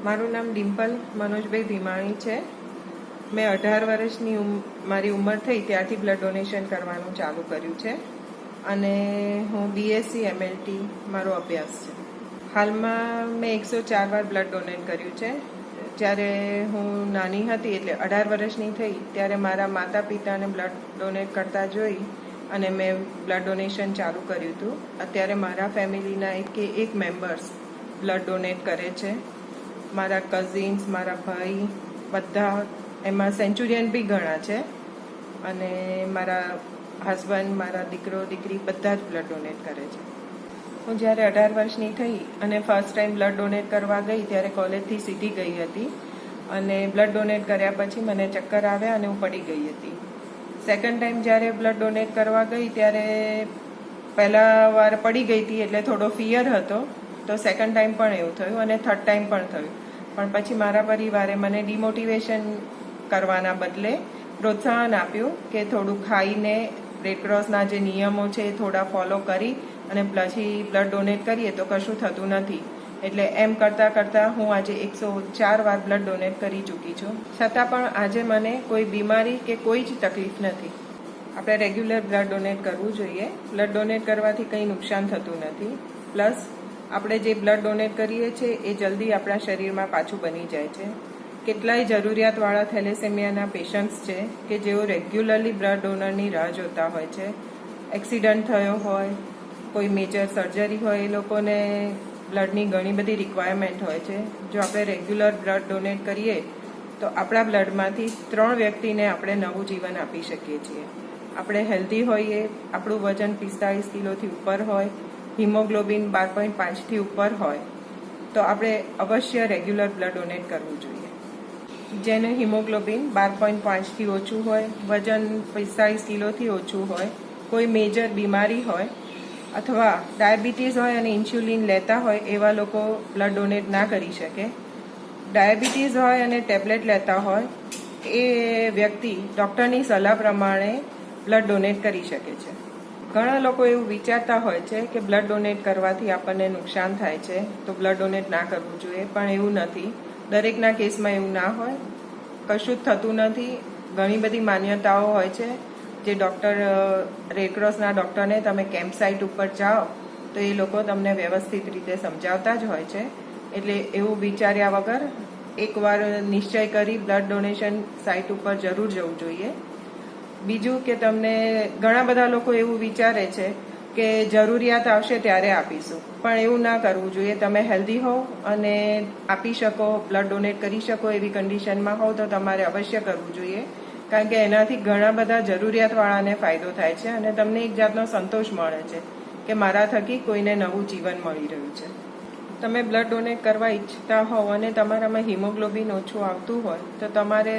મારું નામ ડિમ્પલ મનોજભાઈ ભીમાણી છે. મેં 18 વર્ષની મારી ઉંમર થઈ ત્યારથી બ્લડ ડોનેશન કરવાનું ચાલુ કર્યું છે અને હું બીએસસી એમએલટી મારો અભ્યાસ છે. હાલમાં મેં 104 વાર બ્લડ ડોનેટ કર્યું છે. જ્યારે હું નાની હતી એટલે 18 વર્ષની થઈ ત્યારે મારા માતા પિતાને બ્લડ ડોનેટ કરતા જોઈ અને મેં બ્લડ ડોનેશન ચાલુ કર્યું હતું. અત્યારે મારા ફેમિલીના એક મેમ્બર્સ બ્લડ ડોનેટ કરે છે. મારા કઝિન્સ, મારા ભાઈ બધા એમાં સેન્ચુરિયન બી ઘણા છે અને મારા હસબન્ડ, મારા દીકરો દીકરી બધા જ બ્લડ ડોનેટ કરે છે. હું જ્યારે 18 વર્ષની થઈ અને ફર્સ્ટ ટાઈમ બ્લડ ડોનેટ કરવા ગઈ ત્યારે કોલેજથી સીધી ગઈ હતી અને બ્લડ ડોનેટ કર્યા પછી મને ચક્કર આવ્યા અને હું પડી ગઈ હતી. સેકન્ડ ટાઈમ જ્યારે બ્લડ ડોનેટ કરવા ગઈ ત્યારે પહેલા વાર પડી ગઈ હતી એટલે થોડો ફિયર હતો, તો સેકન્ડ ટાઈમ પણ એવું થયું અને થર્ડ ટાઈમ પણ થયું. પણ પછી મારા પરિવારે મને ડિમોટિવેશન કરવાના બદલે પ્રોત્સાહન આપ્યું કે થોડું ખાઈને રેડક્રોસના જે નિયમો છે એ થોડા ફોલો કરી અને પછી બ્લડ ડોનેટ કરીએ તો કશું થતું નથી. એટલે એમ કરતાં કરતાં હું આજે 104 વાર બ્લડ ડોનેટ કરી ચૂકી છું. છતાં પણ આજે મને કોઈ બીમારી કે કોઈ જ તકલીફ નથી. આપણે રેગ્યુલર બ્લડ ડોનેટ કરવું જોઈએ. બ્લડ ડોનેટ કરવાથી કંઈ નુકસાન થતું નથી. પ્લસ આપણે જે બ્લડ ડોનેટ કરીએ છીએ એ જલ્દી આપણા શરીરમાં પાછું બની જાય છે. કેટલાય જરૂરિયાતવાળા થેલેસેમિયાના પેશન્ટ્સ છે કે જેઓ રેગ્યુલરલી બ્લડ ડોનરની રાહ જોતા હોય છે. એક્સિડન્ટ થયો હોય, કોઈ મેજર સર્જરી હોય, એ લોકોને બ્લડની ઘણી બધી રિક્વાયરમેન્ટ હોય છે. જો આપણે રેગ્યુલર બ્લડ ડોનેટ કરીએ તો આપણા બ્લડમાંથી 3 વ્યક્તિને આપણે નવું જીવન આપી શકીએ છીએ. આપણે હેલ્ધી હોઈએ, આપણું વજન 45 કિલોથી ઉપર હોય, હિમોગ્લોબિન 12.5થી ઉપર હોય તો આપણે અવશ્ય રેગ્યુલર બ્લડ ડોનેટ કરવું જોઈએ. જેનું હિમોગ્લોબિન 12.5થી ઓછું હોય, વજન 45 કિલોથી ઓછું હોય, કોઈ મેજર બીમારી હોય અથવા ડાયાબિટીસ હોય અને ઇન્સ્યુલિન લેતા હોય એવા લોકો બ્લડ ડોનેટ ના કરી શકે. ડાયાબિટીસ હોય અને ટેબ્લેટ લેતા હોય એ વ્યક્તિ ડૉક્ટરની સલાહ પ્રમાણે બ્લડ ડોનેટ કરી શકે છે. ઘણા લોકો એવું વિચારતા હોય છે કે બ્લડ ડોનેટ કરવાથી આપણને નુકસાન થાય છે તો બ્લડ ડોનેટ ના કરવું જોઈએ, પણ એવું નથી. દરેકના કેસમાં એવું ના હોય, કશું જ થતું નથી. ઘણી બધી માન્યતાઓ હોય છે જે રેડક્રોસના ડૉક્ટરને તમે કેમ્પ સાઇટ ઉપર જાઓ તો એ લોકો તમને વ્યવસ્થિત રીતે સમજાવતા જ હોય છે. એટલે એવું વિચાર્યા વગર એકવાર નિશ્ચય કરી બ્લડ ડોનેશન સાઇટ ઉપર જરૂર જવું જોઈએ. બીજું કે તમને ઘણા બધા લોકો એવું વિચારે છે કે જરૂરિયાત આવશે ત્યારે આપીશું, પણ એવું ના કરવું જોઈએ. તમે હેલ્ધી હો અને આપી શકો, બ્લડ ડોનેટ કરી શકો એવી કન્ડિશનમાં હો તો તમારે અવશ્ય કરવું જોઈએ, કારણ કે એનાથી ઘણા બધા જરૂરિયાતવાળાને ફાયદો થાય છે અને તમને એક જાતનો સંતોષ મળે છે કે મારા થકી કોઈને નવું જીવન મળી રહ્યું છે. તમે બ્લડ ડોનેટ કરવા ઈચ્છતા હોવ અને તમારામાં હિમોગ્લોબિન ઓછું આવતું હોય તો તમારે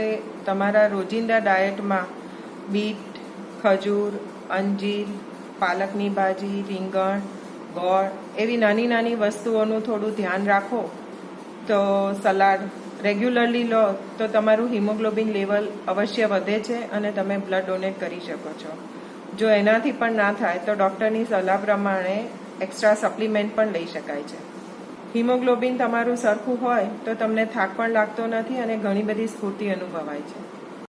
તમારા રોજિંદા ડાયટમાં બીટ, ખજૂર, અંજીર, પાલકની ભાજી, રીંગણ, ગોળ એવી નાની નાની વસ્તુઓનું થોડું ધ્યાન રાખો તો સલાડ રેગ્યુલરલી લો તો તમારું હિમોગ્લોબિન લેવલ અવશ્ય વધે છે અને તમે બ્લડ ડોનેટ કરી શકો છો. જો એનાથી પણ ના થાય તો ડૉક્ટરની સલાહ પ્રમાણે એક્સ્ટ્રા સપ્લિમેન્ટ પણ લઈ શકાય છે. હિમોગ્લોબિન તમારું સરખું હોય તો તમને થાક પણ લાગતો નથી અને ઘણી બધી સ્ફૂર્તિ અનુભવાય છે.